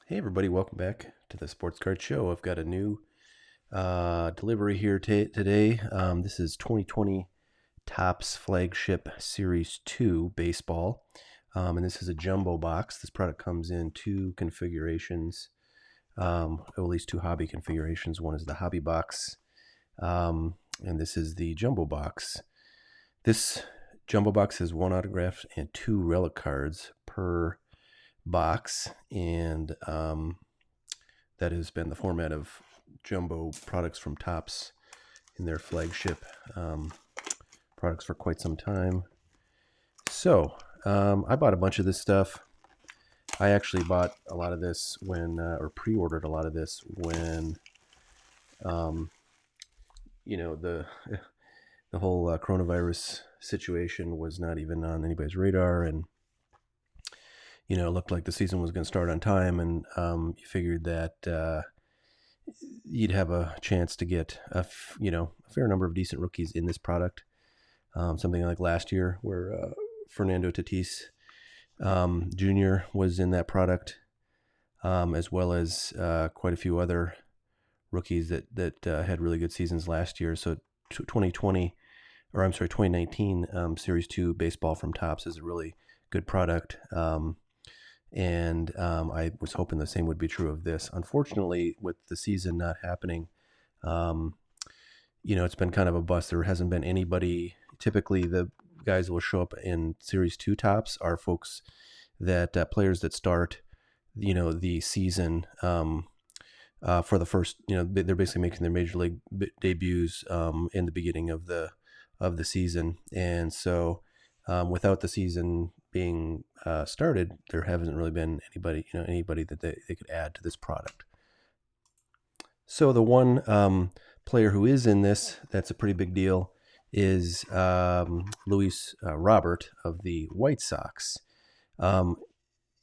Hey everybody, welcome back to the Sports Card Show. I've got a new delivery here today. This is 2020 Topps Flagship Series 2 Baseball. And this is a jumbo box. This product comes in two configurations, or at least two hobby configurations. One is the hobby box, and this is the jumbo box. This jumbo box has one autograph and two relic cards per box, and that has been the format of jumbo products from Topps in their flagship products for quite some time. So I bought a bunch of this stuff. I actually bought a lot of this when, or pre-ordered a lot of this when, the the whole coronavirus situation was not even on anybody's radar, and it looked like the season was going to start on time, and you figured that you'd have a chance to get a fair number of decent rookies in this product. Something like last year, where Fernando Tatis Jr. was in that product, as well as quite a few other rookies that had really good seasons last year. So 2019 Series 2 baseball from Topps is a really good product. And I was hoping the same would be true of this. Unfortunately, with the season not happening, it's been kind of a bust. There hasn't been anybody. Typically, the guys that will show up in Series 2 Topps are folks that players that start, the season for the first, they're basically making their major league debuts in the beginning of the season. And so without the season being started, there hasn't really been anybody that they could add to this product. So the one player who is in this, that's a pretty big deal, is Luis Robert of the White Sox.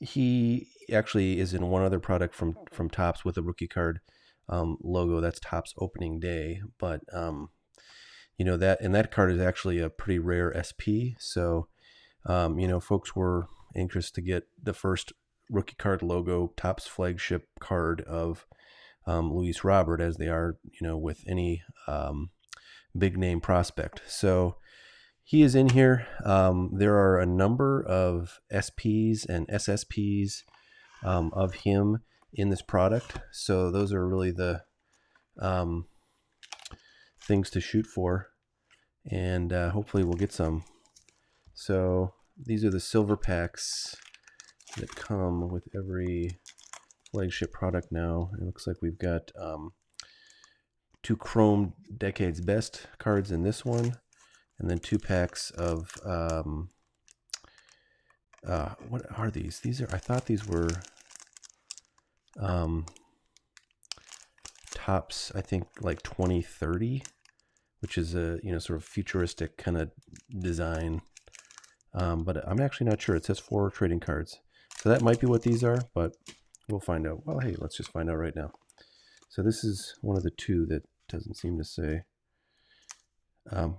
He actually is in one other product from Topps with a rookie card logo. That's Topps opening day, but that card is actually a pretty rare SP. So folks were anxious to get the first rookie card logo Topps flagship card of Luis Robert, as they are, with any big name prospect. So he is in here. There are a number of SPs and SSPs of him in this product. So those are really the things to shoot for, and hopefully we'll get some. So these are the silver packs that come with every flagship product now. It looks like we've got two Chrome Decades Best cards in this one, and then two packs of what are these? I thought these were Topps, I think, like 2030, which is a sort of futuristic kind of design. But I'm actually not sure. It says 4 trading cards, so that might be what these are, but we'll find out. Well, hey, let's just find out right now. So this is one of the two that doesn't seem to say.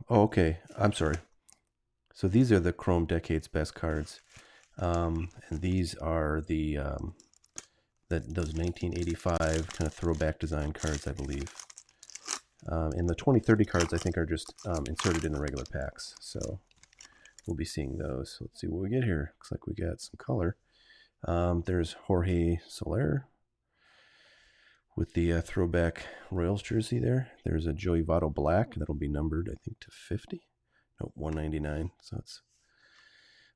Okay. I'm sorry. So these are the Chrome Decades Best cards, and these are the those 1985 kind of throwback design cards, I believe. And the 2030 cards, I think, are just inserted in the regular packs. So we'll be seeing those. So let's see what we get here. Looks like we got some color. There's Jorge Soler with the throwback Royals jersey there. There's a Joey Votto Black. That'll be numbered, I think, to 50. No, 199. So it's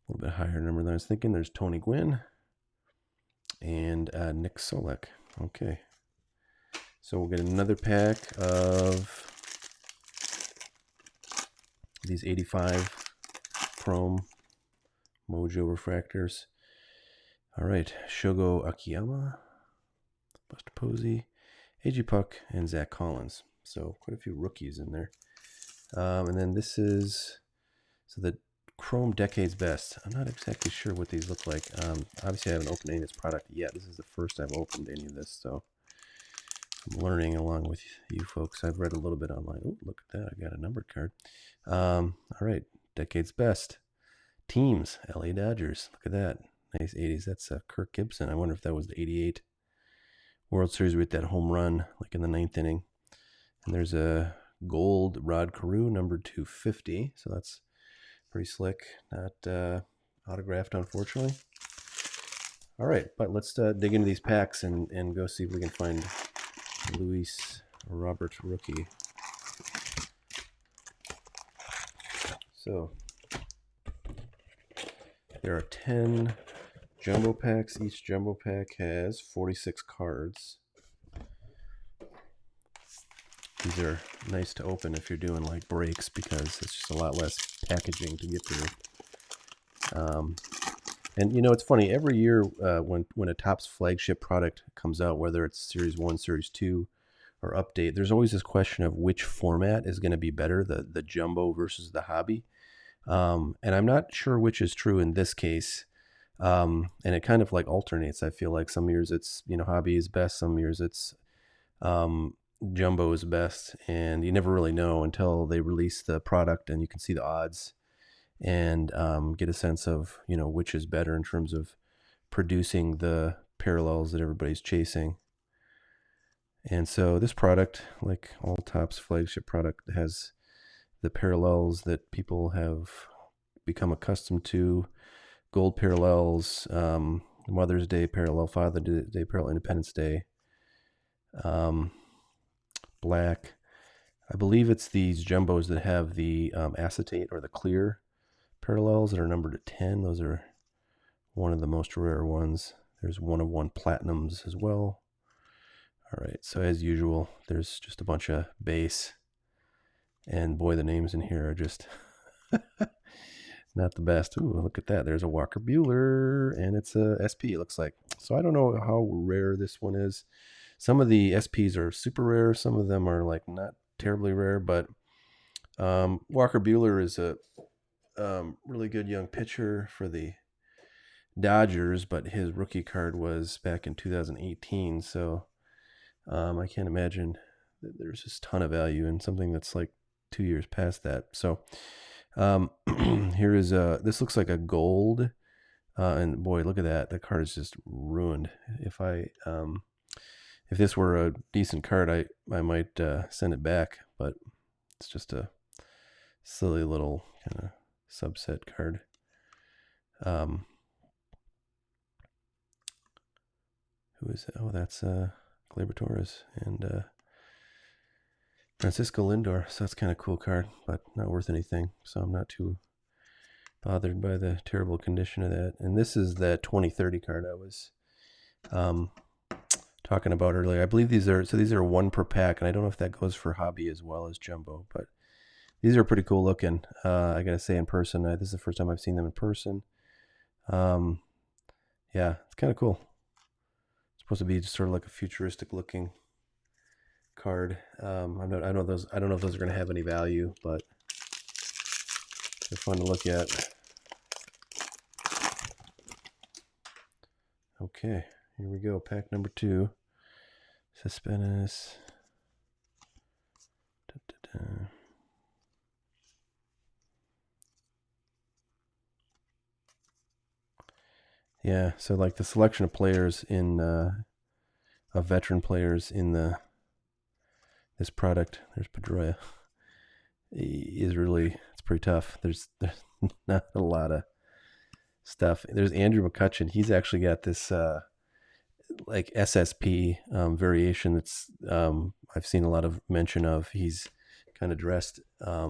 a little bit higher number than I was thinking. There's Tony Gwynn and Nick Solek. Okay. So we'll get another pack of these 85 Chrome Mojo refractors. All right. Shogo Akiyama, Buster Posey, A.G. Puck, and Zach Collins. So quite a few rookies in there. And then this is the Chrome Decades Best. I'm not exactly sure what these look like. Obviously, I haven't opened any of this product yet. This is the first I've opened any of this, so I'm learning along with you folks. I've read a little bit online. Oh, look at that. I got a numbered card. All right. Decades Best. Teams. LA Dodgers. Look at that. Nice 80s. That's Kirk Gibson. I wonder if that was the 88 World Series with that home run, like in the 9th inning. And there's a gold Rod Carew, number 250. So that's pretty slick. Not autographed, unfortunately. All right, but let's dig into these packs and go see if we can find Luis Robert rookie. So there are 10 jumbo packs. Each jumbo pack has 46 cards. These are nice to open if you're doing like breaks because it's just a lot less packaging to get through. And you know, it's funny, every year when a Topps flagship product comes out, whether it's Series 1, Series 2, or Update, there's always this question of which format is going to be better, the jumbo versus the hobby. And I'm not sure which is true in this case. And it kind of like alternates. I feel like some years it's, you know, hobby is best, some years it's jumbo is best, and you never really know until they release the product and you can see the odds and get a sense of, you know, which is better in terms of producing the parallels that everybody's chasing. And so this product, like all Topps flagship product, has the parallels that people have become accustomed to. Gold parallels, Mother's Day parallel, Father's Day parallel, Independence Day. Black. I believe it's these jumbos that have the acetate or the clear parallels that are numbered at 10. Those are one of the most rare ones. There's 1 of 1 platinums as well. All right, so as usual, there's just a bunch of base. And boy, the names in here are just not the best. Ooh, look at that. There's a Walker Buehler, and it's a SP, it looks like. So I don't know how rare this one is. Some of the SPs are super rare. Some of them are like not terribly rare, but Walker Buehler is a really good young pitcher for the Dodgers, but his rookie card was back in 2018. So I can't imagine that there's just a ton of value in something that's like 2 years past that. So here is this looks like a gold, and boy, look at that. The card is just ruined. If this were a decent card, I might send it back, but it's just a silly little kind of subset card. Who is that? Oh, that's Gleyber Torres and Francisco Lindor. So that's kind of cool card, but not worth anything. So I'm not too bothered by the terrible condition of that. And this is that 2030 card I was talking about earlier. I believe these are 1 per pack, and I don't know if that goes for hobby as well as jumbo, but these are pretty cool looking. I gotta say, in person, this is the first time I've seen them in person. Yeah, it's kind of cool. It's supposed to be just sort of like a futuristic looking card. I don't know if those are going to have any value, but they're fun to look at. Okay, here we go. Pack number 2. Cespedes. Yeah, so like the selection of players in of veteran players in this product. There's Pedroia. Is really, it's pretty tough. There's not a lot of stuff. There's Andrew McCutchen. He's actually got this like SSP variation that's I've seen a lot of mention of. He's kind of dressed a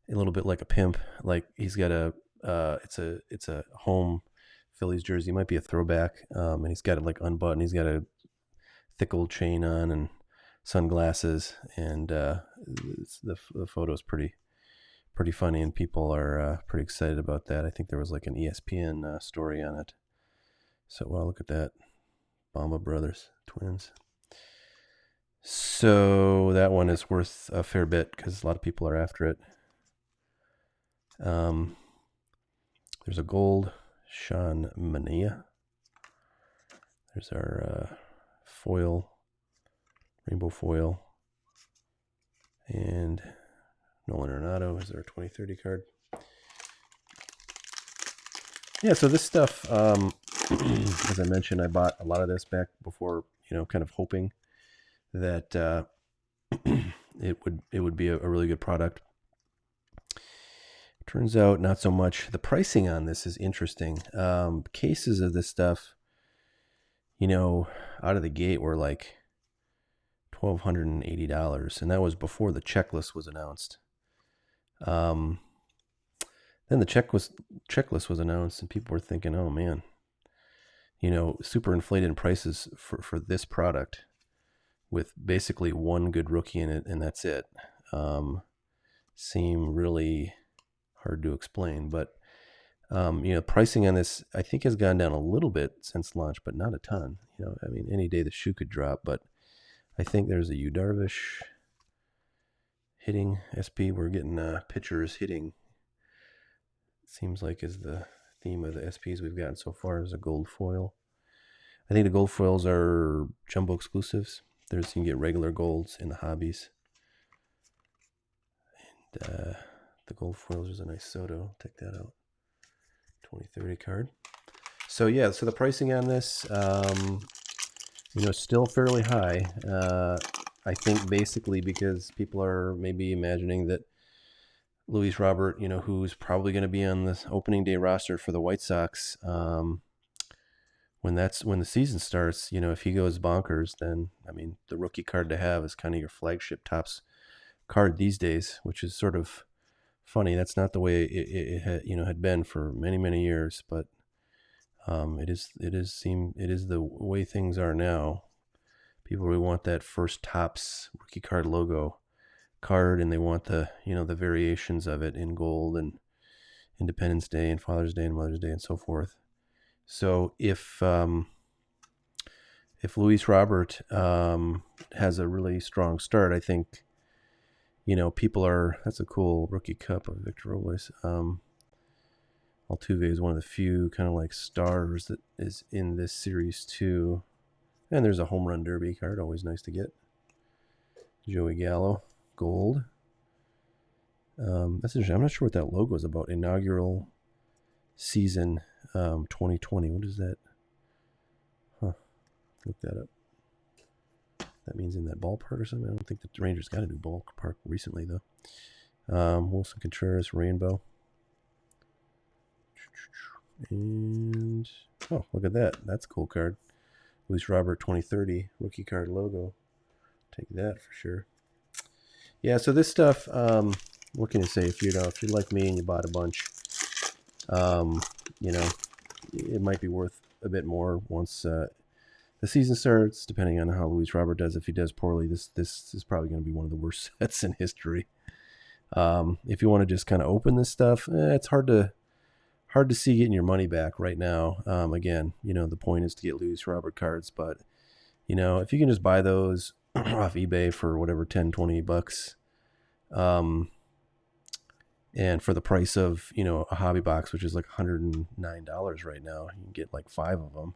little bit like a pimp. Like he's got it's a home Phillies jersey. It might be a throwback, and he's got it like unbuttoned. He's got a thick old chain on and sunglasses, and the photo is pretty funny, and people are pretty excited about that. I think there was like an ESPN story on it. So, well, look at that. Bamba brothers, twins. So that one is worth a fair bit because a lot of people are after it. There's a gold Sean Mania. There's our foil, rainbow foil. And Nolan Arenado is our 2030 card. Yeah, so this stuff, as I mentioned, I bought a lot of this back before kind of hoping that it would be a really good product. Turns out not so much. The pricing on this is interesting. Cases of this stuff, out of the gate were like $1,280, and that was before the checklist was announced. Then the checklist was announced, and people were thinking, "Oh man, super inflated prices for this product with basically one good rookie in it, and that's it." Seem really hard to explain, but pricing on this I think has gone down a little bit since launch, but not a ton. I mean, any day the shoe could drop, but I think there's a Yu Darvish hitting SP. We're getting pitchers hitting. Seems like is the theme of the SPs we've gotten so far is a gold foil. I think the gold foils are jumbo exclusives. You can get regular golds in the hobbies. And the gold foils is a nice Soto. Take that out. 2030 card. So yeah, so the pricing on this, still fairly high. I think basically because people are maybe imagining that Luis Robert, who's probably going to be on the opening day roster for the White Sox, when the season starts, if he goes bonkers, then I mean the rookie card to have is kind of your flagship Topps card these days, which is sort of funny. That's not the way it had been for many years, but it is the way things are now. People really want that first Topps rookie card logo card, and they want the the variations of it in gold and Independence Day and Father's Day and Mother's Day and so forth. So if Luis Robert has a really strong start, I think people are. That's a cool rookie cup of Victor Robles. Altuve is one of the few kind of like stars that is in this series too. And there's a home run derby card, always nice to get. Joey Gallo, gold. That's interesting. I'm not sure what that logo is about. Inaugural season 2020. What is that? Huh. Look that up. That means in that ballpark or something. I don't think the Rangers got a new ballpark recently though. Wilson Contreras, rainbow. And oh, look at that. That's a cool card. Luis Robert 2030 rookie card logo. Take that for sure. Yeah, so this stuff, what can you say? If you're like me and you bought a bunch, it might be worth a bit more once the season starts, depending on how Luis Robert does. If he does poorly, this is probably going to be one of the worst sets in history. If you want to just kind of open this stuff, it's hard to see getting your money back right now. Again, the point is to get Luis Robert cards, but if you can just buy those off eBay for whatever, $10-$20, and for the price of a hobby box, which is like $109 right now, you can get like 5 of them.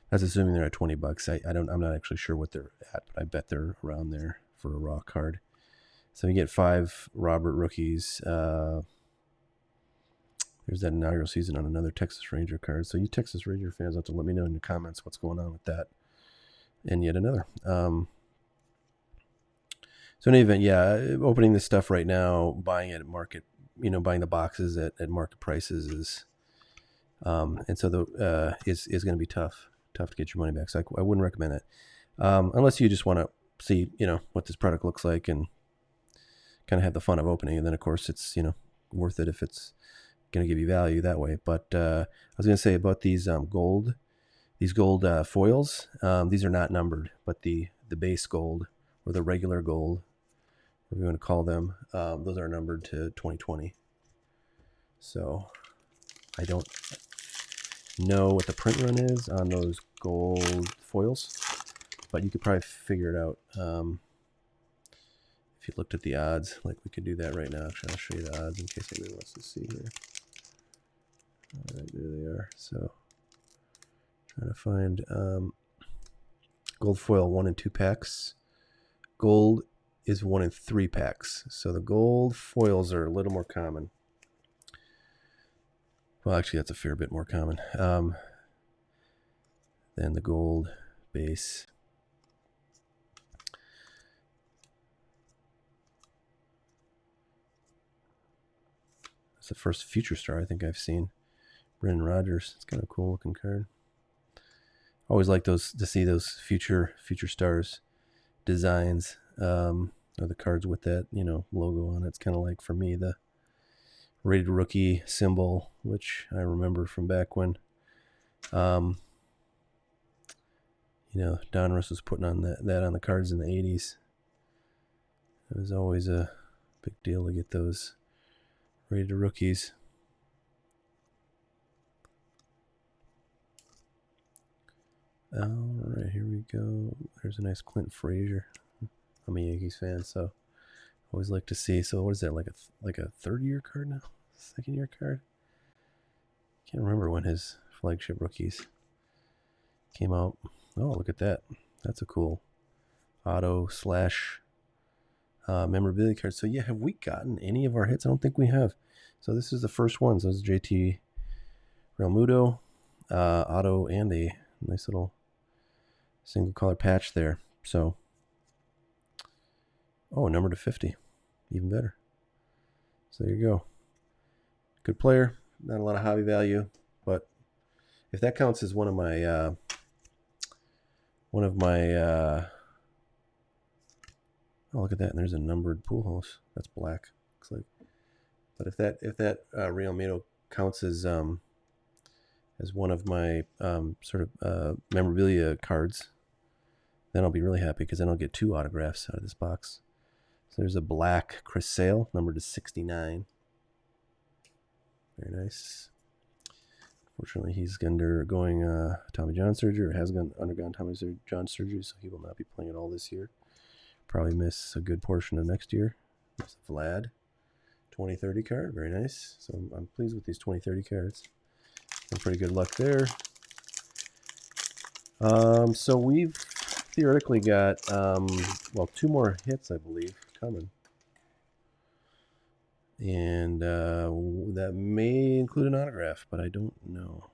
That's assuming they're at $20. I'm not actually sure what they're at, but I bet they're around there for a raw card. So you get 5 Robert rookies. There's that inaugural season on another Texas Ranger card. So you Texas Ranger fans have to let me know in the comments what's going on with that. And yet another. So in any event, yeah, opening this stuff right now, buying it at market, buying the boxes at market prices is, and so is going to be tough to get your money back. So I wouldn't recommend it, unless you just want to see, what this product looks like and kind of have the fun of opening. And then of course it's, worth it if it's going to give you value that way. But I was going to say about these gold foils. These are not numbered, but the base gold or the regular gold, whatever you want to call them, those are numbered to 2020. So I don't know what the print run is on those gold foils, but you could probably figure it out if you looked at the odds. Like we could do that right now. Actually, I'll show you the odds in case anybody wants to see here. All right, there they are. So trying to find gold foil 1 and 2 packs. Gold is 1 and 3 packs. So the gold foils are a little more common. Well, actually, that's a fair bit more common than the gold base. It's the first Future Star I think I've seen. Brendan Rodgers. It's kind of a cool looking card. Always like to see those future stars designs, or the cards with that logo on it. It's kind of like for me the rated rookie symbol, which I remember from back when Donruss was putting on that on the cards in the 80s. It was always a big deal to get those rated rookies. All right, here we go. There's a nice Clint Frazier. I'm a Yankees fan, so always like to see. So what is that, like a third-year card now? Second-year card? Can't remember when his flagship rookies came out. Oh, look at that. That's a cool auto / memorabilia card. So yeah, have we gotten any of our hits? I don't think we have. So this is the first one. So this is JT Realmuto auto and a nice little single color patch there. So, number to 50. Even better. So there you go. Good player. Not a lot of hobby value, but if that counts as one of my oh, look at that. And there's a numbered pool house. That's black. Looks like. But if that Realmuto counts as one of my sort of memorabilia cards, then I'll be really happy because then I'll get 2 autographs out of this box. So there's a black Chris Sale, numbered to 69. Very nice. Fortunately, he's undergoing Tommy John surgery, or has undergone Tommy John surgery, so he will not be playing at all this year. Probably miss a good portion of next year. There's Vlad, 2030 card. Very nice. So I'm pleased with these 2030 cards. Some pretty good luck there. So we've theoretically got 2 more hits, I believe, coming. And that may include an autograph, but I don't know.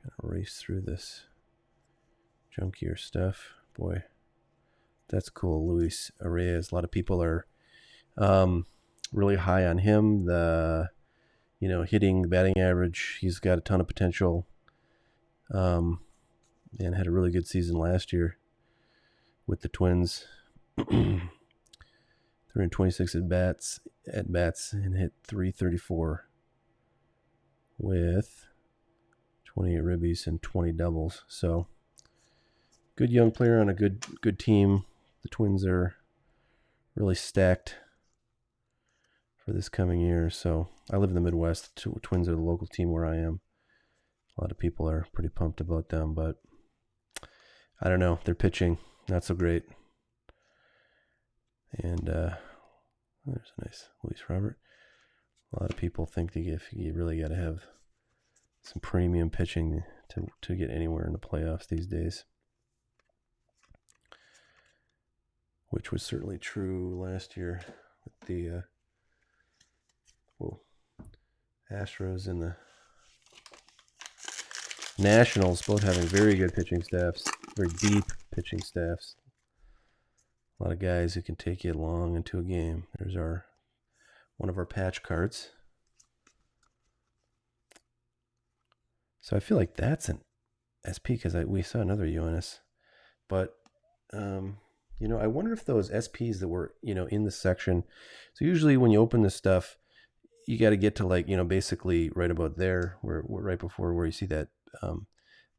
Kind of race through this junkier stuff. Boy, that's cool. Luis Reyes. A lot of people are really high on him. The hitting, the batting average. He's got a ton of potential. And had a really good season last year with the Twins. 326 at bats, and hit 334 with 28 ribbies and 20 doubles. So good young player on a good team. The Twins are really stacked for this coming year. So I live in the Midwest. The Twins are the local team where I am. A lot of people are pretty pumped about them, but I don't know. Their pitching, not so great. And there's a nice Luis Robert. A lot of people think that if you really got to have some premium pitching to get anywhere in the playoffs these days, which was certainly true last year with the Astros and the Nationals both having very good pitching staffs, very deep pitching staffs. A lot of guys who can take you long into a game. There's one of our patch cards. So I feel like that's an SP because we saw another UNS. But, I wonder if those SPs that were, in the section. So usually when you open this stuff, you got to get to basically right about there, where right before where you see that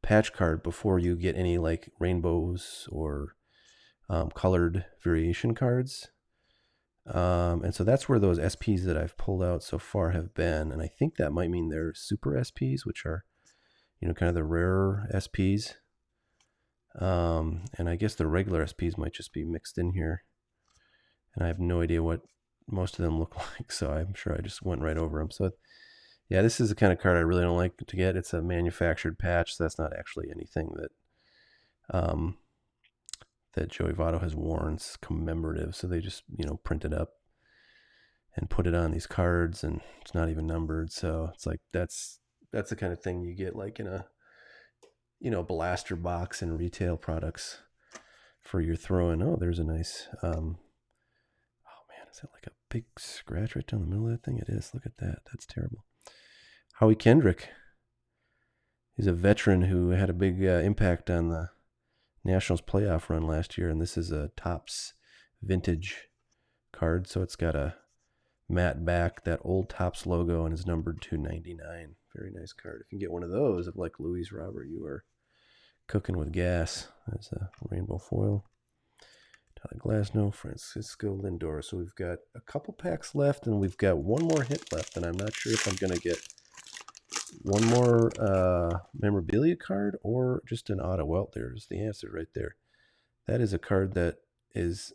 patch card before you get any rainbows or colored variation cards. And so that's where those SPs that I've pulled out so far have been. And I think that might mean they're super SPs, which are, kind of the rarer SPs. And I guess the regular SPs might just be mixed in here. And I have no idea what most of them look like, so I'm sure I just went right over them. So, yeah, this is the kind of card I really don't like to get. It's a manufactured patch, so that's not actually anything that Joey Votto has worn. It's commemorative, so they just, print it up and put it on these cards, and it's not even numbered. So it's like that's the kind of thing you get in a blaster box in retail products for your throw-in. Oh, there's a nice. Oh man, is that like a big scratch right down the middle of that thing? It is. Look at that. That's terrible. Howie Kendrick. He's a veteran who had a big impact on the Nationals playoff run last year, and this is a Topps vintage card, so it's got a matte back, that old Topps logo, and is numbered to 99. Very nice card. If you can get one of those of like Luis Robert, you are cooking with gas. There's a rainbow foil. Tyler Glasnow, Francisco Lindor. So we've got a couple packs left, and we've got one more hit left, and I'm not sure if I'm going to get one more memorabilia card or just an auto. Well, there's the answer right there. That is a card that is,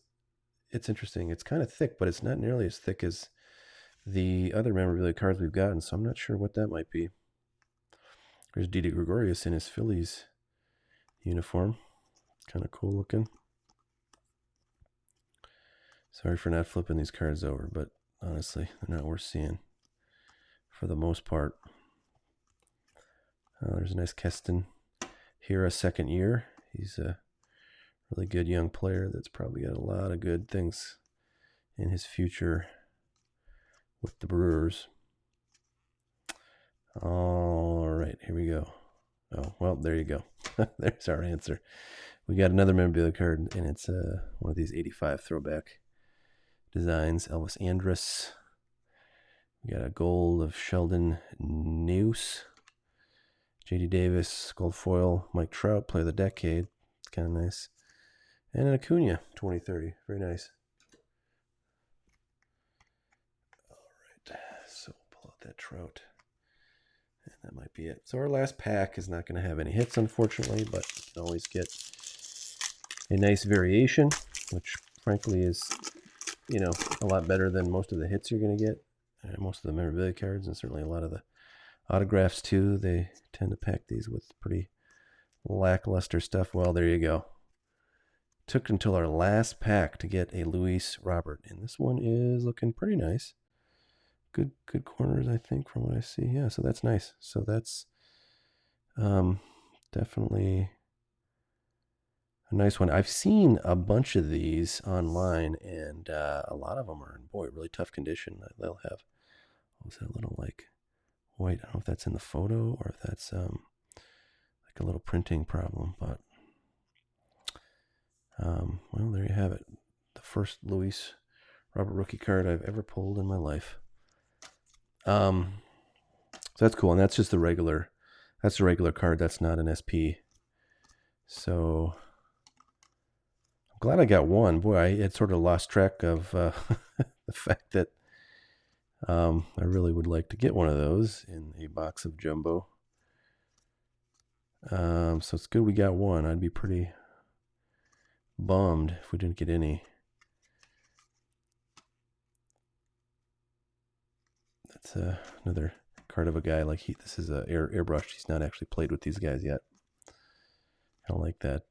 it's interesting. It's kind of thick, but it's not nearly as thick as the other memorabilia cards we've gotten, so I'm not sure what that might be. There's Didi Gregorius in his Phillies uniform. Kind of cool looking. Sorry for not flipping these cards over, but honestly, they're not worth seeing for the most part. There's a nice Keston Hira second year. He's a really good young player that's probably got a lot of good things in his future with the Brewers. All right, here we go. Oh, well, there you go. There's our answer. We got another memorabilia card, and it's one of these 85 throwback designs. Elvis Andrus. We got a gold of Sheldon Neuse. J.D. Davis, gold foil. Mike Trout, player of the decade. It's kind of nice. And an Acuna, 2030. Very nice. All right, so we'll pull out that Trout. And that might be it. So our last pack is not going to have any hits, unfortunately, but you can always get a nice variation, which frankly is, you know, a lot better than most of the hits you're going to get. Most of the memorabilia cards, and certainly a lot of the autographs too. They tend to pack these with pretty lackluster stuff. Well, there you go. Took until our last pack to get a Luis Robert, and this one is looking pretty nice. Good corners, I think, from what I see. Yeah, so that's nice. So that's definitely a nice one. I've seen a bunch of these online, and a lot of them are in, boy, really tough condition. They'll have, what was that little like white? I don't know if that's in the photo or if that's like a little printing problem, but well, there you have it. The first Luis Robert rookie card I've ever pulled in my life. So that's cool, and that's just the regular. That's the regular card. That's not an SP. So I'm glad I got one. Boy, I had sort of lost track of the fact that I really would like to get one of those in a box of jumbo. So it's good we got one. I'd be pretty bummed if we didn't get any. That's another card of a guy like this is a airbrush. He's not actually played with these guys yet. I don't like that.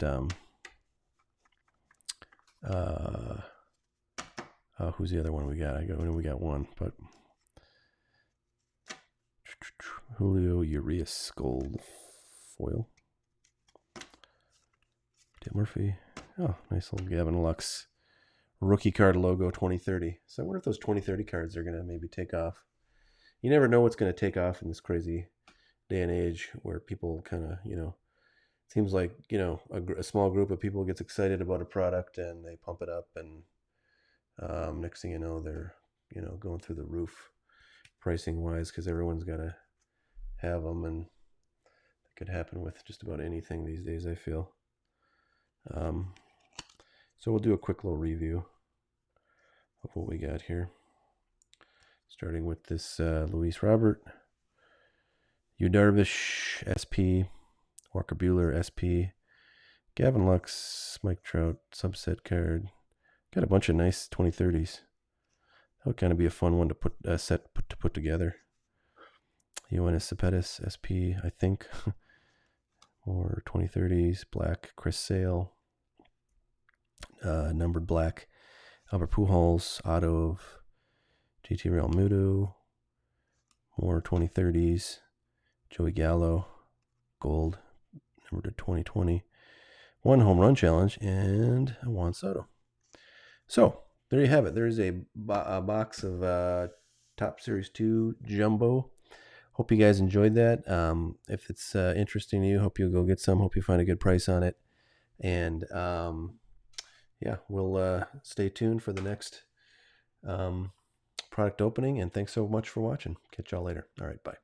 Who's the other one we got? We got one, but Julio Urias gold foil. Dave Murphy. Oh, nice little Gavin Lux rookie card logo 2030. So I wonder if those 2030 cards are going to maybe take off. You never know what's going to take off in this crazy day and age where people kind of, you know, it seems like, you know, a small group of people gets excited about a product and they pump it up, and next thing you know, they're, you know, going through the roof pricing wise because everyone's got to have them, and it could happen with just about anything these days, I feel. So we'll do a quick little review of what we got here. Starting with this Luis Robert, Yu Darvish SP, Walker Buehler SP, Gavin Lux, Mike Trout subset card. Got a bunch of nice 2030s. That would kind of be a fun one to put put together. Yoenis Cespedes SP, I think. More 2030s. Black Chris Sale. Numbered black Albert Pujols. Auto of JT Realmuto. More 2030s. Joey Gallo. Gold. Numbered to 2020. 1 home run challenge, and a Juan Soto. So there you have it. There's a box of Top Series 2 Jumbo. Hope you guys enjoyed that. If it's interesting to you, hope you'll go get some. Hope you find a good price on it. And yeah, we'll stay tuned for the next product opening. And thanks so much for watching. Catch y'all later. All right, bye.